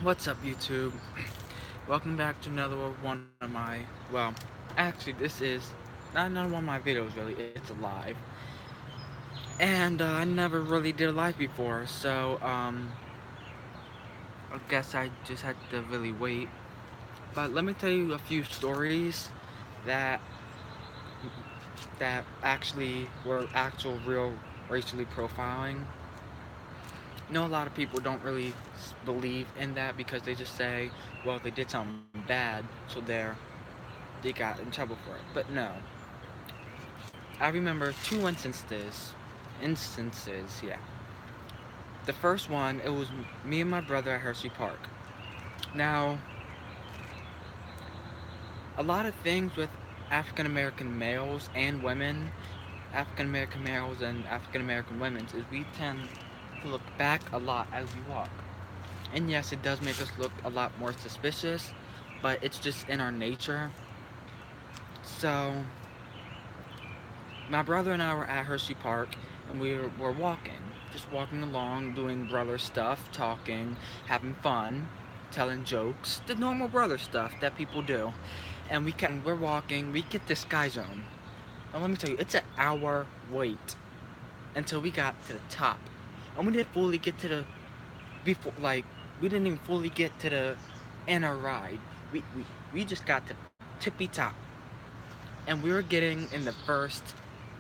What's up, YouTube? Welcome back to another one of my, well, actually, this is not another one of my videos, really. It's a live. And I never really did a live before, so, I guess I just had to really wait. But let me tell you a few stories that actually were actual, real racially profiling. I know a lot of people don't really believe in that because they just say, well, they did something bad, so they got in trouble for it. But no, I remember two instances. Yeah. The first one, it was me and my brother at Hershey Park. Now, a lot of things with African American males and women, African American males and African American women, is we tend to look back a lot as we walk. And yes, it does make us look a lot more suspicious, but it's just in our nature. So, my brother and I were at Hershey Park, and were walking, just walking along, doing brother stuff, talking, having fun, telling jokes, the normal brother stuff that people do. And we're walking, we get to Sky Zone. And let me tell you, it's an hour wait until we got to the top. And we didn't fully get to the, before, like, we didn't even fully get to the inner ride. We just got to tippy top. And we were getting in the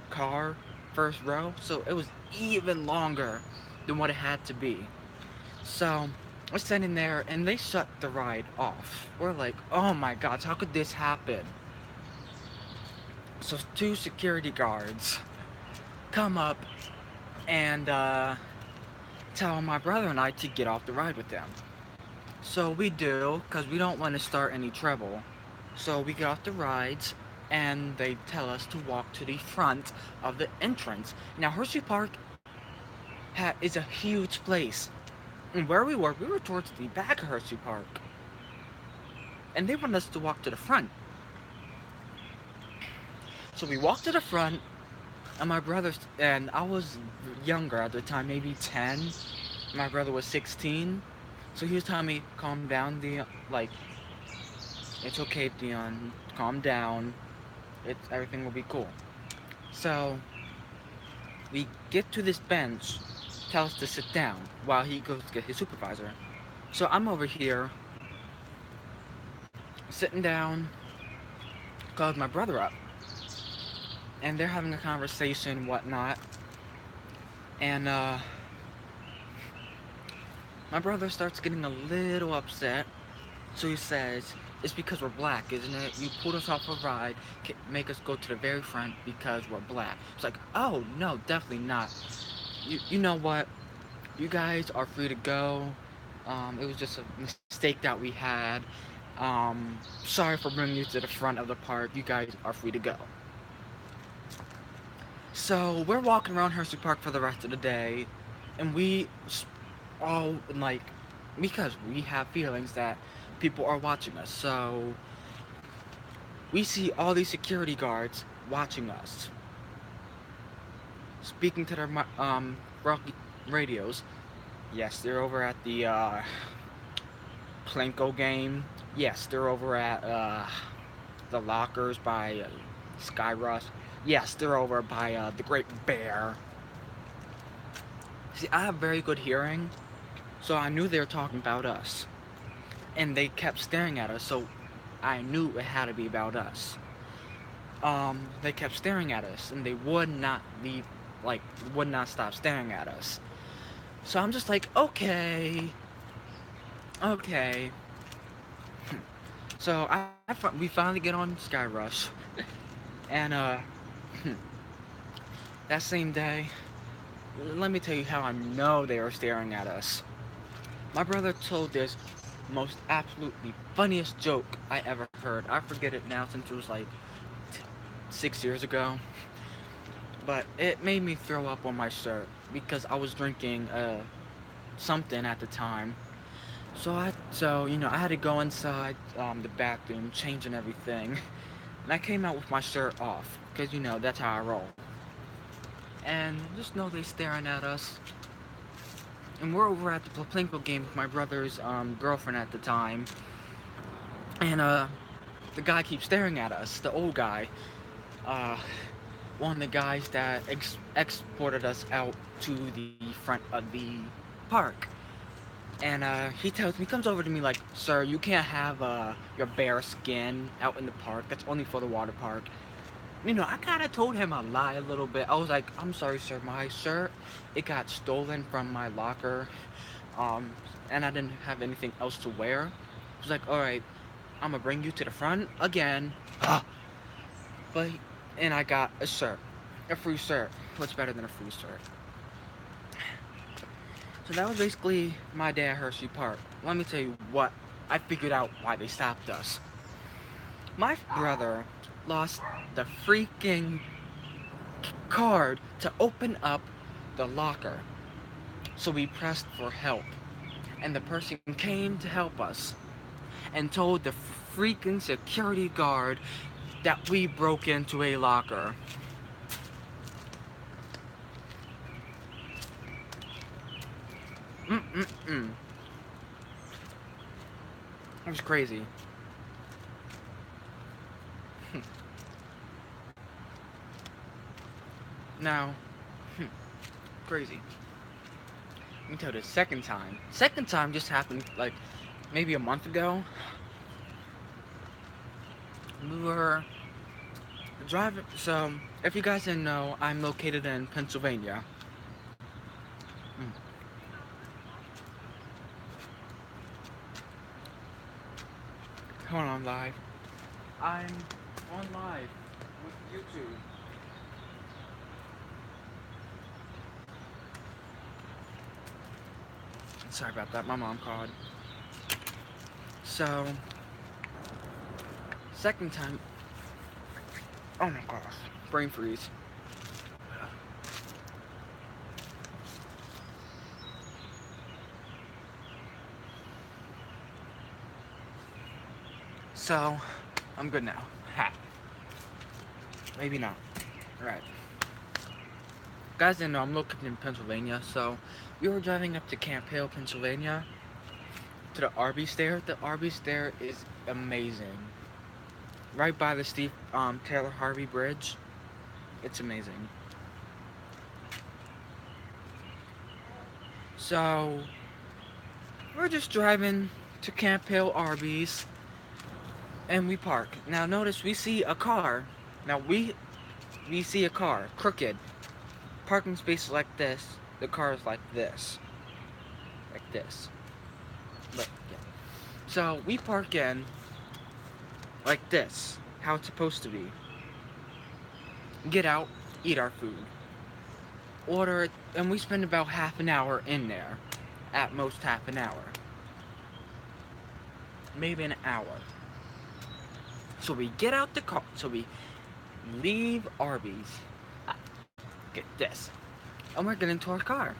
car, first row, so it was even longer than what it had to be. So we're sitting there and they shut the ride off. We're like, oh my gosh, how could this happen? So two security guards come up and tell my brother and I to get off the ride with them. So we do, because we don't want to start any trouble. So we get off the rides and they tell us to walk to the front of the entrance. Now Hershey Park is a huge place. And where we were towards the back of Hershey Park. And they wanted us to walk to the front. So we walked to the front, and my brother, and I was younger at the time, maybe 10. My brother was 16. So he was telling me, calm down, Dion. Like, it's okay, Dion. Calm down. Everything will be cool. So we get to this bench, tell us to sit down while he goes to get his supervisor. So I'm over here, sitting down, called my brother up. And they're having a conversation, whatnot. And my brother starts getting a little upset. So he says, it's because we're black, isn't it? You pulled us off a ride, make us go to the very front because we're black. It's like, oh, no, definitely not. You know what? You guys are free to go. It was just a mistake that we had. Sorry for bringing you to the front of the park. You guys are free to go. So we're walking around Hershey Park for the rest of the day, and we all, like, because we have feelings that people are watching us. So we see all these security guards watching us, speaking to their radios. Yes, they're over at the Plinko game. Yes, they're over at the lockers by Skyrush. Yes, they're over by the Great Bear. See, I have very good hearing, so I knew they were talking about us. And they kept staring at us, so I knew it had to be about us. They kept staring at us, and they would not leave, like, would not stop staring at us. So I'm just like, okay, okay. So we finally get on Skyrush, and that same day, let me tell you how I know they were staring at us. My brother told this most absolutely funniest joke I ever heard. I forget it now since it was like 6 years ago. But it made me throw up on my shirt because I was drinking something at the time. So you know, I had to go inside the bathroom, change and everything. And I came out with my shirt off because you know that's how I roll. And just know they staring at us. and we're over at the Plinko game with my brother's girlfriend at the time, and the guy keeps staring at us, the old guy, uh, one of the guys that exported us out to the front of the park. And he tells me, comes over to me like, "Sir, you can't have your bare skin out in the park. That's only for the water park." You know, I kind of told him a lie a little bit. I was like, "I'm sorry, sir. My shirt, it got stolen from my locker, um, and I didn't have anything else to wear." He was like, "All right, I'm gonna bring you to the front again." But and I got a shirt, a free shirt. What's better than a free shirt? So that was basically my day at Hershey Park. Let me tell you what I figured out why they stopped us. My brother lost the freaking card to open up the locker. So we pressed for help. And the person came to help us and told the freaking security guard that we broke into a locker. Mm-mm-mm. It was crazy. Now, crazy. Until the second time. Second time just happened like maybe a month ago. We were driving. So, if you guys didn't know, I'm located in Pennsylvania. Mm. Hold on, live. I'm on live with YouTube. Sorry about that. My mom called. So, second time. Oh my gosh. Brain freeze. So, I'm good now. Ha. Maybe not. Alright. Guys didn't know I'm located in Pennsylvania, so we were driving up to Camp Hill, Pennsylvania, to the Arby's there. The Arby's there is amazing. Right by the Steve Taylor Harvey Bridge. It's amazing. So, we're just driving to Camp Hill Arby's, and we park. Now notice we see a car. Now we see a car, crooked. Parking space like this. The car is like this. Like this. Look, yeah. So we park in like this. How it's supposed to be. Get out, eat our food. Order it, and we spend about half an hour in there. At most half an hour. Maybe an hour. So we get out the car. So we leave Arby's. Get this. And we're getting to our car.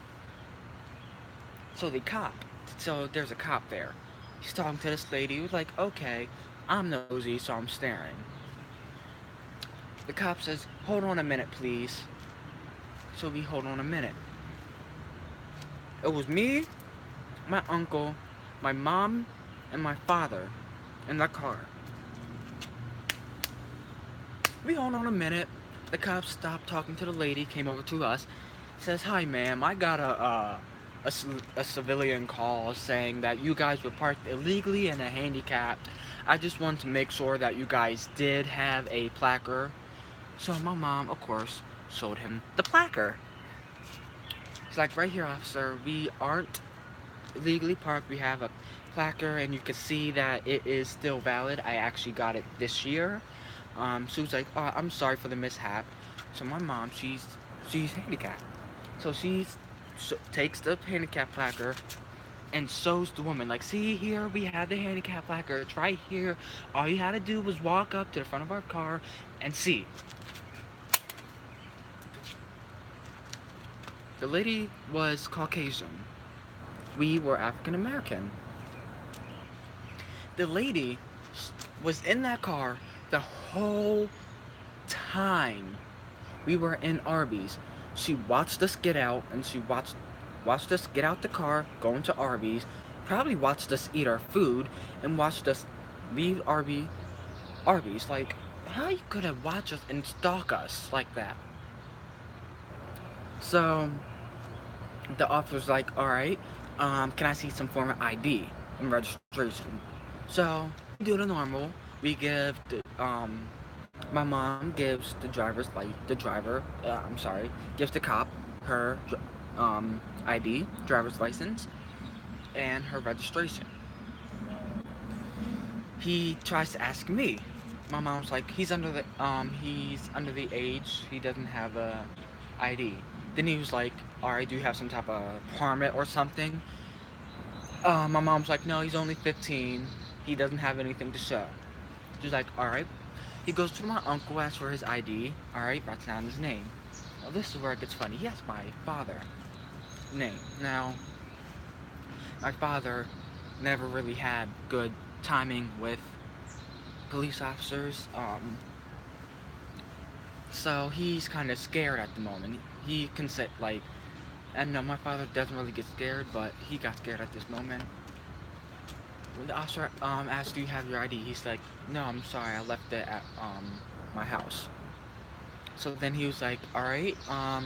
So the cop. So there's a cop there. He's talking to this lady. He was like, "Okay, I'm nosy, so I'm staring." The cop says, "Hold on a minute, please." So we hold on a minute. It was me, my uncle, my mom, and my father in the car. We hold on a minute. The cop stopped talking to the lady, came over to us, says, "Hi, ma'am, I got a civilian call saying that you guys were parked illegally and a handicap. I just wanted to make sure that you guys did have a placard." So my mom, of course, showed him the placard. He's like, "Right here, officer, we aren't illegally parked. We have a placard, and you can see that it is still valid. I actually got it this year." So he's like, "Oh, I'm sorry for the mishap." So my mom, she's handicapped. So takes the handicap placard and shows the woman, like, "See here, we have the handicap placard. It's right here. All you had to do was walk up to the front of our car and see." The lady was Caucasian. We were African American. The lady was in that car the whole time we were in Arby's. She watched us get out, and she watched watched us get out the car, go into Arby's, probably watched us eat our food, and watched us leave Arby's. Like, how you could have watched us and stalk us like that? So the officer's like, all right, can I see some form of ID and registration? So we do the normal. We give my mom gives the gives the cop her ID, driver's license, and her registration. He tries to ask me. My mom's like, he's under the age. He doesn't have a ID. Then he was like, alright, do you have some type of permit or something? My mom's like, no, he's only 15. He doesn't have anything to show. She's like, alright. He goes to my uncle, asks for his ID. Alright, writes down his name. Well, this is where it gets funny. He has my father name. Now, my father never really had good timing with police officers. So he's kind of scared at the moment. He can say, like, and no, my father doesn't really get scared, but he got scared at this moment. When the officer asked, "Do you have your ID?" He's like, "No, I'm sorry, I left it at my house." So then he was like, "All right, are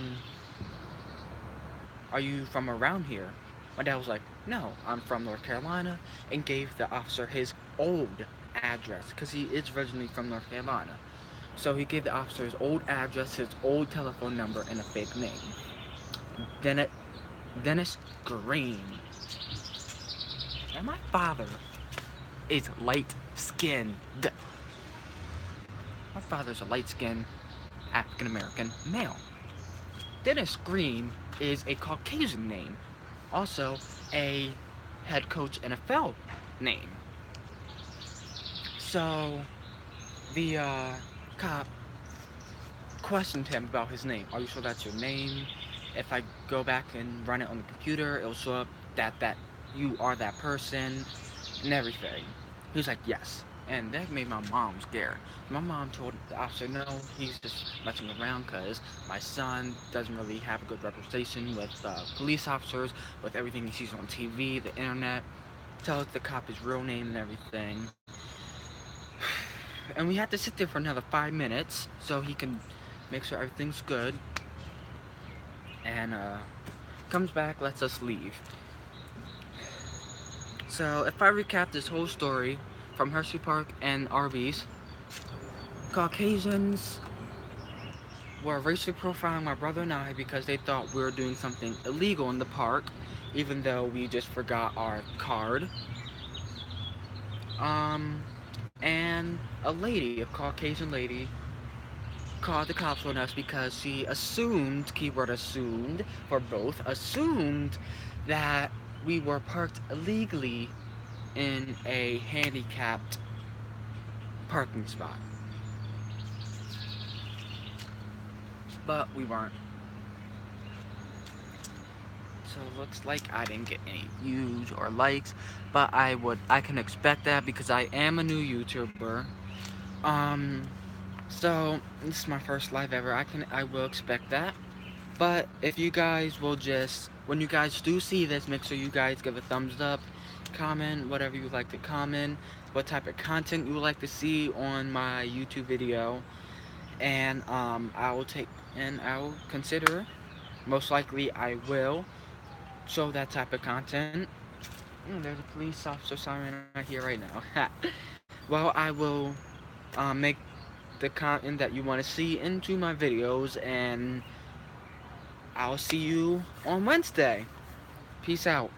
you from around here?" My dad was like, "No, I'm from North Carolina," and gave the officer his old address because he is originally from North Carolina. So he gave the officer his old address, his old telephone number, and a fake name. Dennis, Dennis Green. And my father is light skinned. My father's a light skinned African American male. Dennis Green is a Caucasian name. Also, a head coach NFL name. So, the cop questioned him about his name. Are you sure that's your name? If I go back and run it on the computer, it'll show up that you are that person and everything. He was like, yes. And that made my mom scared. My mom told the officer, no, he's just messing around because my son doesn't really have a good reputation with police officers, with everything he sees on TV, the internet. Tells the cop his real name and everything. And we had to sit there for another 5 minutes so he can make sure everything's good. And comes back, lets us leave. So if I recap this whole story from Hershey Park and Arby's, Caucasians were racially profiling my brother and I because they thought we were doing something illegal in the park, even though we just forgot our card. And a Caucasian lady, called the cops on us because she assumed, keyword assumed, for both, assumed that we were parked illegally in a handicapped parking spot. But we weren't. So it looks like I didn't get any views or likes, but I can expect that because I am a new YouTuber. So this is my first live ever. I will expect that. But if you guys will just, when you guys do see this, make sure you guys give a thumbs up, comment whatever you would like to comment, what type of content you would like to see on my YouTube video, and I will consider, most likely I will show that type of content. There's a police officer siren right here right now. Well, I will make the content that you want to see into my videos, and I'll see you on Wednesday. Peace out.